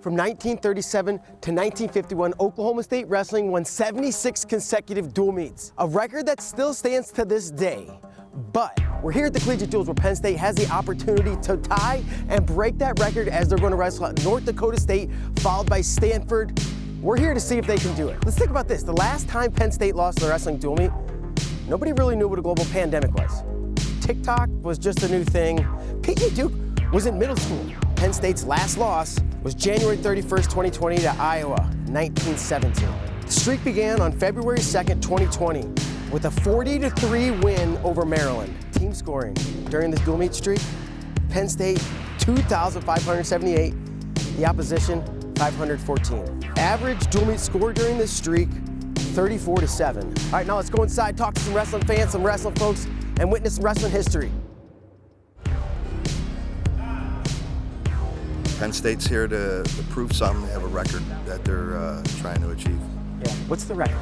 From 1937 to 1951, Oklahoma State Wrestling won 76 consecutive dual meets, a record that still stands to this day. But we're here at the Collegiate Duels where Penn State has the opportunity to tie and break that record as they're going to wrestle at North Dakota State, followed by Stanford. We're here to see if they can do it. Let's think about this. The last time Penn State lost the wrestling dual meet, nobody really knew what a global pandemic was. TikTok was just a new thing. PJ Duke was in middle school. Penn State's last loss was January 31st, 2020 to Iowa, 1917. The streak began on February 2nd, 2020 with a 40-3 win over Maryland. Team scoring during this dual meet streak, Penn State 2,578, the opposition 514. Average dual meet score during this streak, 34-7. All right, now let's go inside, talk to some wrestling fans, some wrestling folks, and witness some wrestling history. Penn State's here to prove something. They have a record that they're trying to achieve. Yeah, what's the record?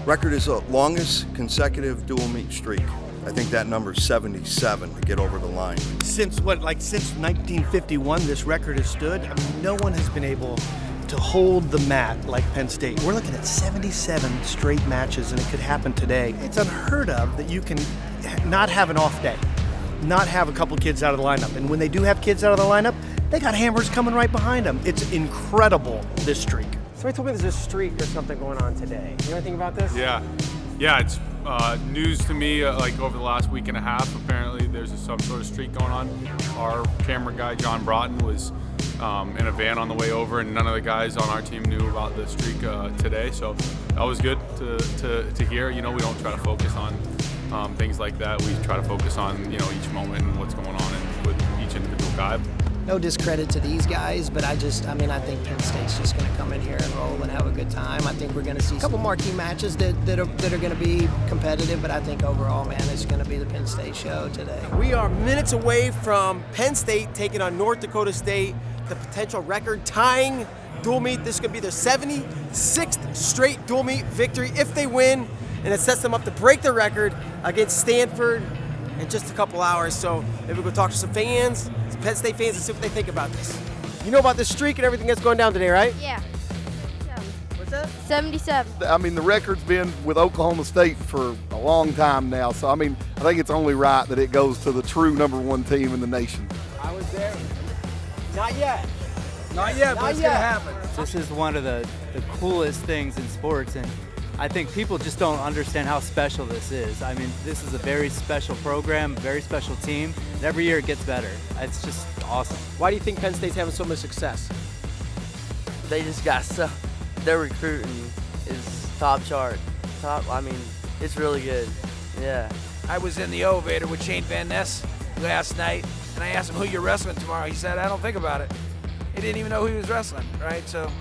Record is the longest consecutive dual meet streak. I think that number's 77 to get over the line. Since 1951 this record has stood, I mean, no one has been able to hold the mat like Penn State. We're looking at 77 straight matches, and it could happen today. It's unheard of that you can not have an off day, not have a couple kids out of the lineup. And when they do have kids out of the lineup, they got hammers coming right behind them. It's incredible, this streak. Somebody told me there's a streak or something going on today. You know anything about this? Yeah, it's news to me. Like over the last week and a half, apparently there's some sort of streak going on. Our camera guy, John Broughton, was in a van on the way over, and none of the guys on our team knew about the streak today. So that was good to hear. You know, we don't try to focus on things like that. We try to focus on, you know, each moment and what's going on and with each individual guy. No discredit to these guys, but I think Penn State's just going to come in here and roll and have a good time. I think we're going to see a couple marquee matches that are going to be competitive, but I think overall, man, it's going to be the Penn State show today. We are minutes away from Penn State taking on North Dakota State, the potential record tying dual meet. This could be their 76th straight dual meet victory if they win, and it sets them up to break the record against Stanford in just a couple hours. So maybe we'll go talk to some fans, some Penn State fans, and see what they think about this. You know about this streak and everything that's going down today, right? Yeah. What's that? 77. I mean, the record's been with Oklahoma State for a long time now, so I mean, I think it's only right that it goes to the true #1 team in the nation. I was there. Not yet. Not yet, but it's going to happen. This is one of the coolest things in sports, and I think people just don't understand how special this is. I mean, this is a very special program, very special team, and every year it gets better. It's just awesome. Why do you think Penn State's having so much success? They just got so, their recruiting is top chart. It's really good, yeah. I was in the elevator with Shane Van Ness last night, and I asked him who you're wrestling tomorrow. He said, I don't think about it. He didn't even know who he was wrestling, right? So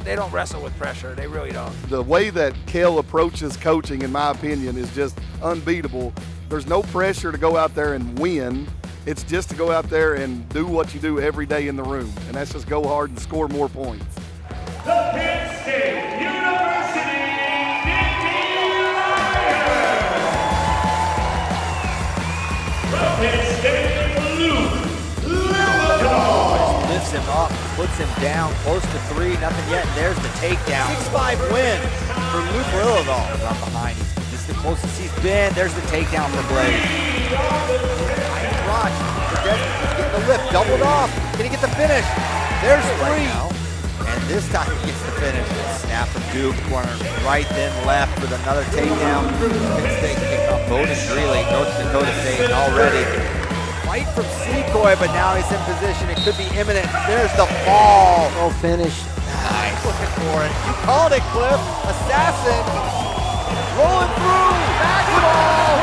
they don't wrestle with pressure. They really don't. The way that Kel approaches coaching, in my opinion, is just unbeatable. There's no pressure to go out there and win. It's just to go out there and do what you do every day in the room, and that's just go hard and score more points. The Penn State University Nittany Lions. The Penn State Blue lifts him up, puts him down, close to 3, nothing yet. There's the takedown. 6-5 win for Luke Lillidahl. From behind, this is the closest he's been. There's the takedown for Blade. Nice watch for Desmond. He's getting the lift, doubled off. Can he get the finish? There's 3. And this time he gets the finish. Snap from Duke, corner right, then left with another takedown. Penn State taking on Bowden Greeley, North Dakota State already. Fight from Secoy, but now he's in position. It could be imminent. There's the fall. Oh, finish. Nice, looking for it. You called it, Cliff. Assassin. Rolling through. Basketball.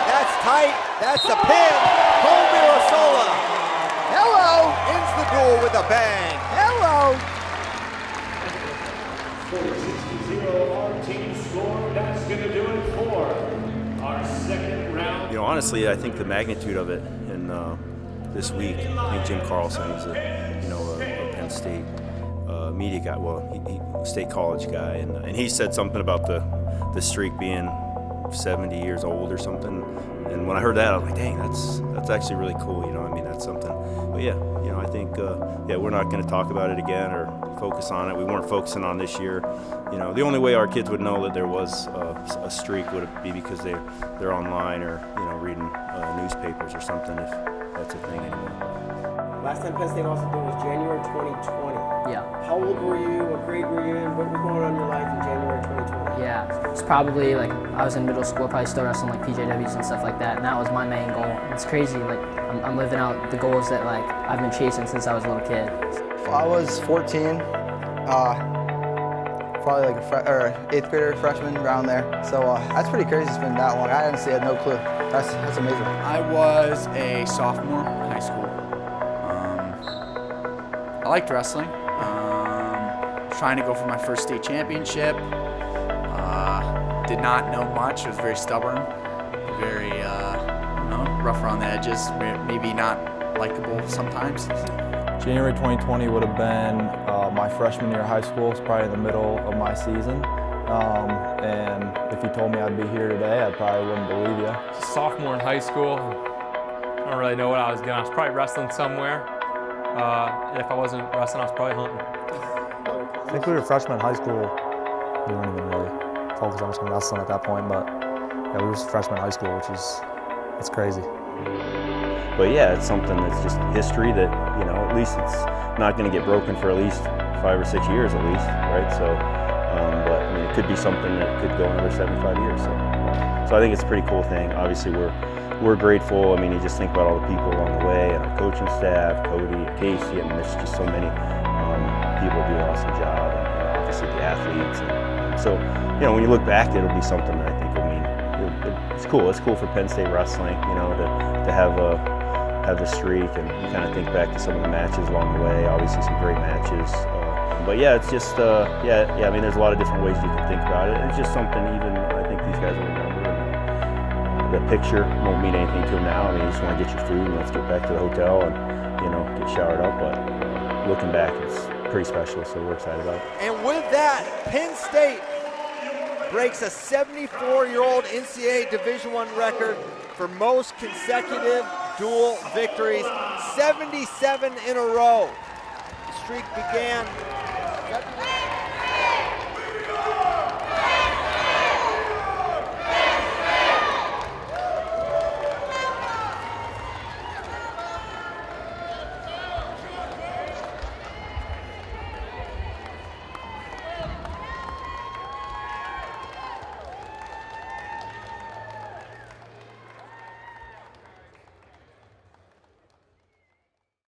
That's tight. That's a pin. Cole Mirasola. Hello. Ends the duel with a bang. Hello. 4-6-0, our team score. That's going to do it for our second round. You know, honestly, I think the magnitude of it in this week. I think Jim Carlson is a Penn State media guy. Well, he State College guy, and he said something about the streak being 70 years old or something. And when I heard that, I was like, dang, that's actually really cool. You know, I mean, that's something. But yeah, think, yeah, we're not going to talk about it again or focus on it. We weren't focusing on this year. You know, the only way our kids would know that there was a streak would be because they're online or, you know, reading newspapers or something, if that's a thing anymore. Last time Penn State also did was January 2020. Yeah. How old were you? What grade were you in? What was going on in your life in January 2020? Yeah, it's probably like I was in middle school, probably still wrestling like PJWs and stuff like that, and that was my main goal. It's crazy, like I'm living out the goals that like I've been chasing since I was a little kid. I was 14, probably like a 8th grader, freshman, around there. So that's pretty crazy. It's been that long. I honestly had no clue. That's amazing. I was a sophomore in high school. I liked wrestling. Trying to go for my first state championship. Did not know much. I was very stubborn, very rough around the edges, maybe not likable sometimes. January 2020 would have been my freshman year of high school. It's probably in the middle of my season. And if you told me I'd be here today, I probably wouldn't believe you. Sophomore in high school. I don't really know what I was doing. I was probably wrestling somewhere. And if I wasn't wrestling, I was probably hunting. I think we were freshmen in high school. We weren't even really focused on just wrestling at that point, but yeah, we were freshmen in high school, it's crazy. But yeah, it's something that's just history that, you know, at least it's not going to get broken for at least 5 or 6 years at least, right? So, but I mean, it could be something that could go another 75 years. So I think it's a pretty cool thing. Obviously, we're grateful. I mean, you just think about all the people along the way and our coaching staff, Cody, Casey. I mean, there's just so many people do an awesome job, and obviously the athletes. And so, you know, when you look back, it'll be something that I think will mean it's cool. It's cool for Penn State wrestling, you know, to have the streak, and you kind of think back to some of the matches along the way. Obviously, some great matches. But yeah, it's just yeah. I mean, there's a lot of different ways you can think about it. It's just something even I think these guys will remember. The picture won't mean anything to them now. I mean, you just want to get your food and let's get back to the hotel and, you know, get showered up. But looking back, it's pretty special, so we're excited about it. And with that, Penn State breaks a 74-year-old NCAA Division I record for most consecutive dual victories, 77 in a row. The streak began February